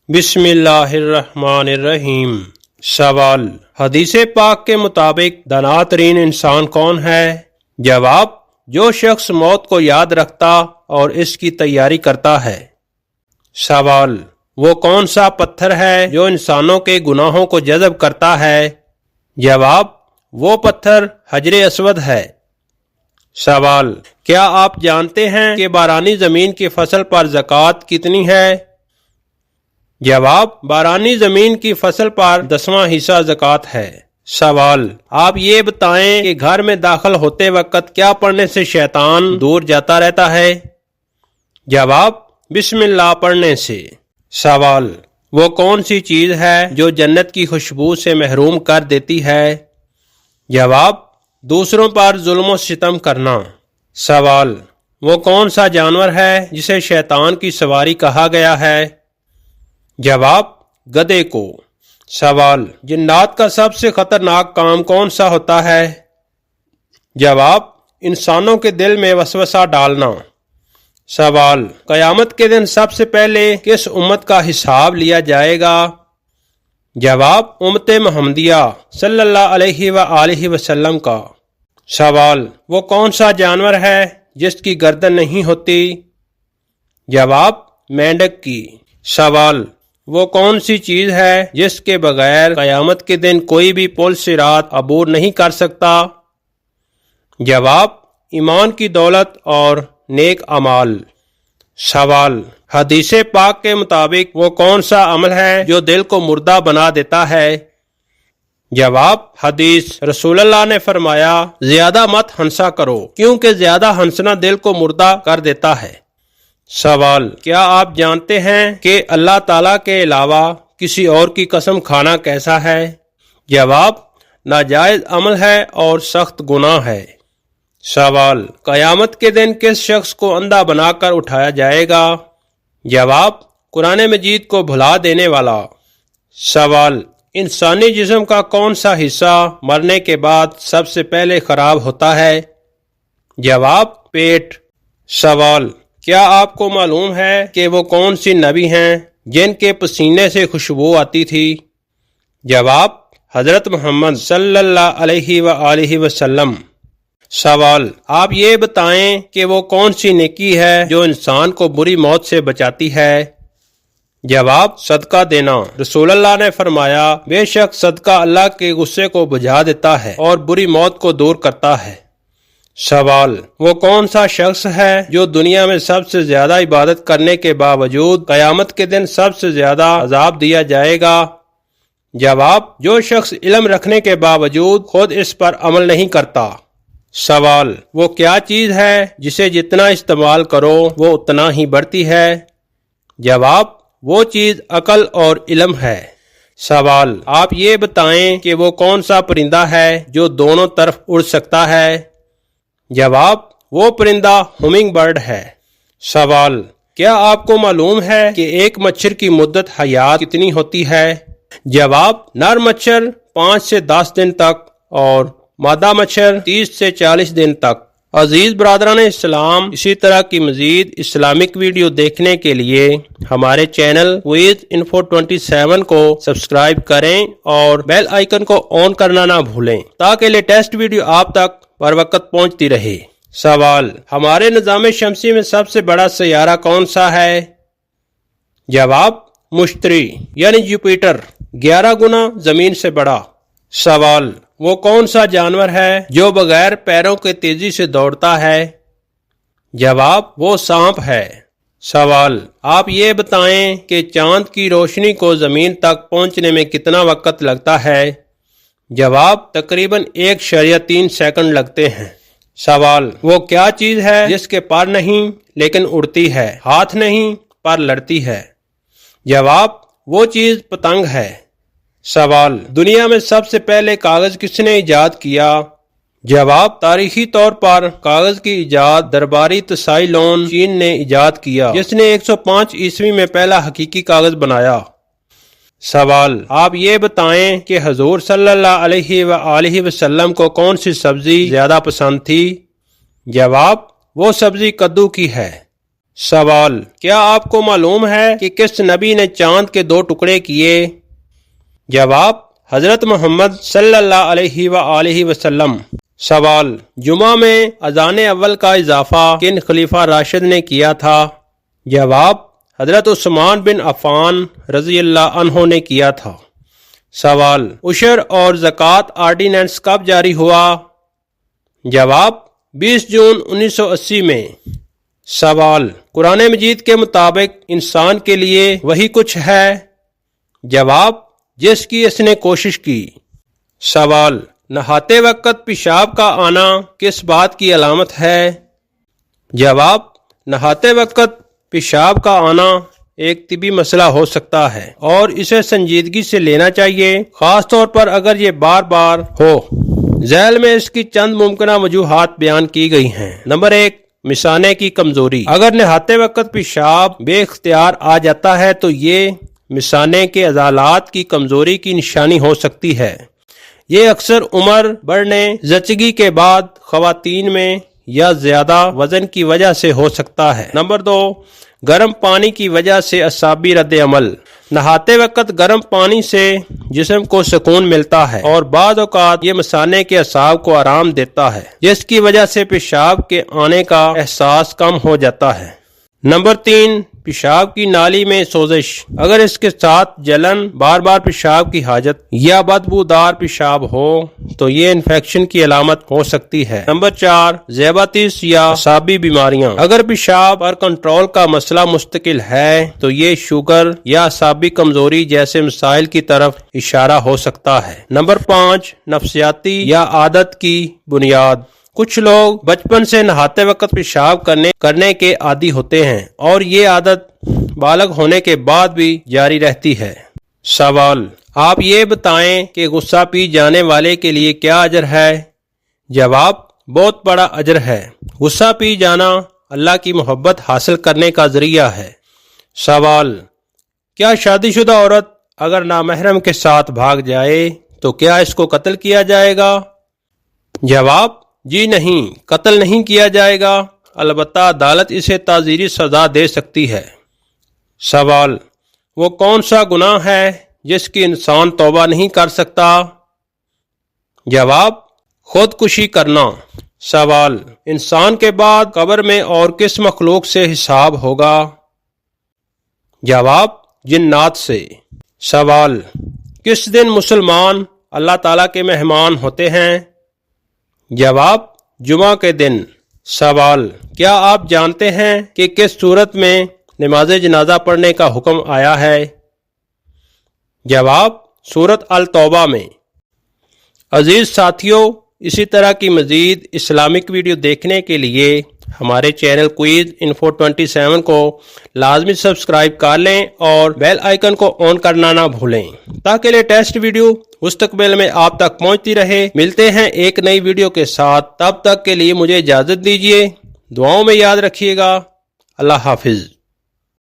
بسم اللہ الرحمن الرحیم۔ سوال: حدیث پاک کے مطابق دانا ترین انسان کون ہے؟ جواب: جو شخص موت کو یاد رکھتا اور اس کی تیاری کرتا ہے۔ سوال: وہ کون سا پتھر ہے جو انسانوں کے گناہوں کو جذب کرتا ہے؟ جواب: وہ پتھر حجر اسود ہے۔ سوال: کیا آپ جانتے ہیں کہ بارانی زمین کی فصل پر زکوٰۃ کتنی ہے؟ جواب: بارانی زمین کی فصل پر 10واں حصہ زکوٰۃ ہے۔ سوال: آپ یہ بتائیں کہ گھر میں داخل ہوتے وقت کیا پڑھنے سے شیطان دور جاتا رہتا ہے؟ جواب: بسم اللہ پڑھنے سے۔ سوال: وہ کون سی چیز ہے جو جنت کی خوشبو سے محروم کر دیتی ہے؟ جواب: دوسروں پر ظلم و ستم کرنا۔ سوال: وہ کون سا جانور ہے جسے شیطان کی سواری کہا گیا ہے؟ جواب: گدھے کو۔ سوال: جنات کا سب سے خطرناک کام کون سا ہوتا ہے؟ جواب: انسانوں کے دل میں وسوسہ ڈالنا۔ سوال: قیامت کے دن سب سے پہلے کس امت کا حساب لیا جائے گا؟ جواب: امت محمدیہ صلی اللہ علیہ وآلہ وسلم کا۔ سوال: وہ کون سا جانور ہے جس کی گردن نہیں ہوتی؟ جواب: مینڈک کی۔ سوال: وہ کون سی چیز ہے جس کے بغیر قیامت کے دن کوئی بھی پل صراط عبور نہیں کر سکتا؟ جواب: ایمان کی دولت اور نیک اعمال۔ سوال: حدیث پاک کے مطابق وہ کون سا عمل ہے جو دل کو مردہ بنا دیتا ہے؟ جواب: حدیث رسول اللہ نے فرمایا، زیادہ مت ہنسا کرو کیونکہ زیادہ ہنسنا دل کو مردہ کر دیتا ہے۔ سوال: کیا آپ جانتے ہیں کہ اللہ تعالیٰ کے علاوہ کسی اور کی قسم کھانا کیسا ہے؟ جواب: ناجائز عمل ہے اور سخت گناہ ہے۔ سوال: قیامت کے دن کس شخص کو اندھا بنا کر اٹھایا جائے گا؟ جواب: قرآن مجید کو بھلا دینے والا۔ سوال: انسانی جسم کا کون سا حصہ مرنے کے بعد سب سے پہلے خراب ہوتا ہے؟ جواب: پیٹ۔ سوال: کیا آپ کو معلوم ہے کہ وہ کون سی نبی ہیں جن کے پسینے سے خوشبو آتی تھی؟ جواب: حضرت محمد صلی اللہ علیہ وآلہ وسلم۔ سوال: آپ یہ بتائیں کہ وہ کون سی نیکی ہے جو انسان کو بری موت سے بچاتی ہے؟ جواب: صدقہ دینا۔ رسول اللہ نے فرمایا، بے شک صدقہ اللہ کے غصے کو بجھا دیتا ہے اور بری موت کو دور کرتا ہے۔ سوال: وہ کون سا شخص ہے جو دنیا میں سب سے زیادہ عبادت کرنے کے باوجود قیامت کے دن سب سے زیادہ عذاب دیا جائے گا؟ جواب: جو شخص علم رکھنے کے باوجود خود اس پر عمل نہیں کرتا۔ سوال: وہ کیا چیز ہے جسے جتنا استعمال کرو وہ اتنا ہی بڑھتی ہے؟ جواب: وہ چیز عقل اور علم ہے۔ سوال: آپ یہ بتائیں کہ وہ کون سا پرندہ ہے جو دونوں طرف اڑ سکتا ہے؟ جواب: وہ پرندہ ہمنگ برڈ ہے۔ سوال: کیا آپ کو معلوم ہے کہ ایک مچھر کی مدت حیات کتنی ہوتی ہے؟ جواب: نر مچھر 5 سے 10 دن تک اور مادہ مچھر 30 سے 40 دن تک۔ عزیز برادران اسلام، اسی طرح کی مزید اسلامک ویڈیو دیکھنے کے لیے ہمارے چینل کوئز انفو 27 کو سبسکرائب کریں اور بیل آئیکن کو آن کرنا نہ بھولیں تاکہ لیٹسٹ ویڈیو آپ تک بر وقت پہنچتی رہے۔ سوال: ہمارے نظام شمسی میں سب سے بڑا سیارہ کون سا ہے؟ جواب: مشتری یعنی جوپیٹر، 11 گنا زمین سے بڑا۔ سوال: وہ کون سا جانور ہے جو بغیر پیروں کے تیزی سے دوڑتا ہے؟ جواب: وہ سانپ ہے۔ سوال: آپ یہ بتائیں کہ چاند کی روشنی کو زمین تک پہنچنے میں کتنا وقت لگتا ہے؟ جواب: تقریباً 1.3 سیکنڈ لگتے ہیں۔ سوال: وہ کیا چیز ہے جس کے پر نہیں لیکن اڑتی ہے، ہاتھ نہیں پر لڑتی ہے؟ جواب: وہ چیز پتنگ ہے۔ سوال: دنیا میں سب سے پہلے کاغذ کس نے ایجاد کیا؟ جواب: تاریخی طور پر کاغذ کی ایجاد درباری تسائی لون چین نے ایجاد کیا، جس نے 105 عیسوی میں پہلا حقیقی کاغذ بنایا۔ سوال: آپ یہ بتائیں کہ حضور صلی اللہ علیہ وآلہ وسلم کو کون سی سبزی زیادہ پسند تھی؟ جواب: وہ سبزی کدو کی ہے۔ سوال: کیا آپ کو معلوم ہے کہ کس نبی نے چاند کے 2 ٹکڑے کیے؟ جواب: حضرت محمد صلی اللہ علیہ وآلہ وسلم۔ سوال: جمعہ میں اذان اول کا اضافہ کن خلیفہ راشد نے کیا تھا؟ جواب: حضرت عثمان بن عفان رضی اللہ عنہ نے کیا تھا۔ سوال: عشر اور زکوٰۃ آرڈیننس کب جاری ہوا؟ جواب: 20 جون 1980 میں۔ سوال: قرآن مجید کے مطابق انسان کے لیے وہی کچھ ہے؟ جواب: جس کی اس نے کوشش کی۔ سوال: نہاتے وقت پیشاب کا آنا کس بات کی علامت ہے؟ جواب: نہاتے وقت پیشاب کا آنا ایک طبی مسئلہ ہو سکتا ہے اور اسے سنجیدگی سے لینا چاہیے، خاص طور پر اگر یہ بار بار ہو۔ ذیل میں اس کی چند ممکنہ وجوہات بیان کی گئی ہیں۔ نمبر 1، مثانے کی کمزوری۔ اگر نہاتے وقت پیشاب بے اختیار آ جاتا ہے تو یہ مثانے کے عضلات کی کمزوری کی نشانی ہو سکتی ہے۔ یہ اکثر عمر بڑھنے، زچگی کے بعد خواتین میں یا زیادہ وزن کی وجہ سے ہو سکتا ہے۔ نمبر 2، گرم پانی کی وجہ سے اعصابی رد عمل۔ نہاتے وقت گرم پانی سے جسم کو سکون ملتا ہے اور بعض اوقات یہ مثانے کے اعصاب کو آرام دیتا ہے، جس کی وجہ سے پیشاب کے آنے کا احساس کم ہو جاتا ہے۔ نمبر 3، پیشاب کی نالی میں سوزش۔ اگر اس کے ساتھ جلن، بار بار پیشاب کی حاجت یا بدبودار پیشاب ہو تو یہ انفیکشن کی علامت ہو سکتی ہے۔ نمبر 4، ذیابیطس یا اعصابی بیماریاں۔ اگر پیشاب پر کنٹرول کا مسئلہ مستقل ہے تو یہ شوگر یا اعصابی کمزوری جیسے مسائل کی طرف اشارہ ہو سکتا ہے۔ نمبر 5، نفسیاتی یا عادت کی بنیاد۔ کچھ لوگ بچپن سے نہاتے وقت پیشاب کرنے کے عادی ہوتے ہیں اور یہ عادت بالغ ہونے کے بعد بھی جاری رہتی ہے۔ سوال: آپ یہ بتائیں کہ غصہ پی جانے والے کے لیے کیا اجر ہے؟ جواب: بہت بڑا اجر ہے۔ غصہ پی جانا اللہ کی محبت حاصل کرنے کا ذریعہ ہے۔ سوال: کیا شادی شدہ عورت اگر نامحرم کے ساتھ بھاگ جائے تو کیا اس کو قتل کیا جائے گا؟ جواب: جی نہیں، قتل نہیں کیا جائے گا، البتہ عدالت اسے تعزیری سزا دے سکتی ہے۔ سوال: وہ کون سا گناہ ہے جس کی انسان توبہ نہیں کر سکتا؟ جواب: خودکشی کرنا۔ سوال: انسان کے بعد قبر میں اور کس مخلوق سے حساب ہوگا؟ جواب: جنات سے۔ سوال: کس دن مسلمان اللہ تعالیٰ کے مہمان ہوتے ہیں؟ جواب: جمعہ کے دن۔ سوال: کیا آپ جانتے ہیں کہ کس صورت میں نماز جنازہ پڑھنے کا حکم آیا ہے؟ جواب: سورۃ التوبہ میں۔ عزیز ساتھیو، اسی طرح کی مزید اسلامک ویڈیو دیکھنے کے لیے ہمارے چینل کوئز انفو 27 کو لازمی سبسکرائب کر لیں اور بیل آئیکن کو آن کرنا نہ بھولیں تاکہ لیٹسٹ ویڈیو مستقبل میں آپ تک پہنچتی رہے۔ ملتے ہیں ایک نئی ویڈیو کے ساتھ، تب تک کے لیے مجھے اجازت دیجیے۔ دعاؤں میں یاد رکھیے گا۔ اللہ حافظ۔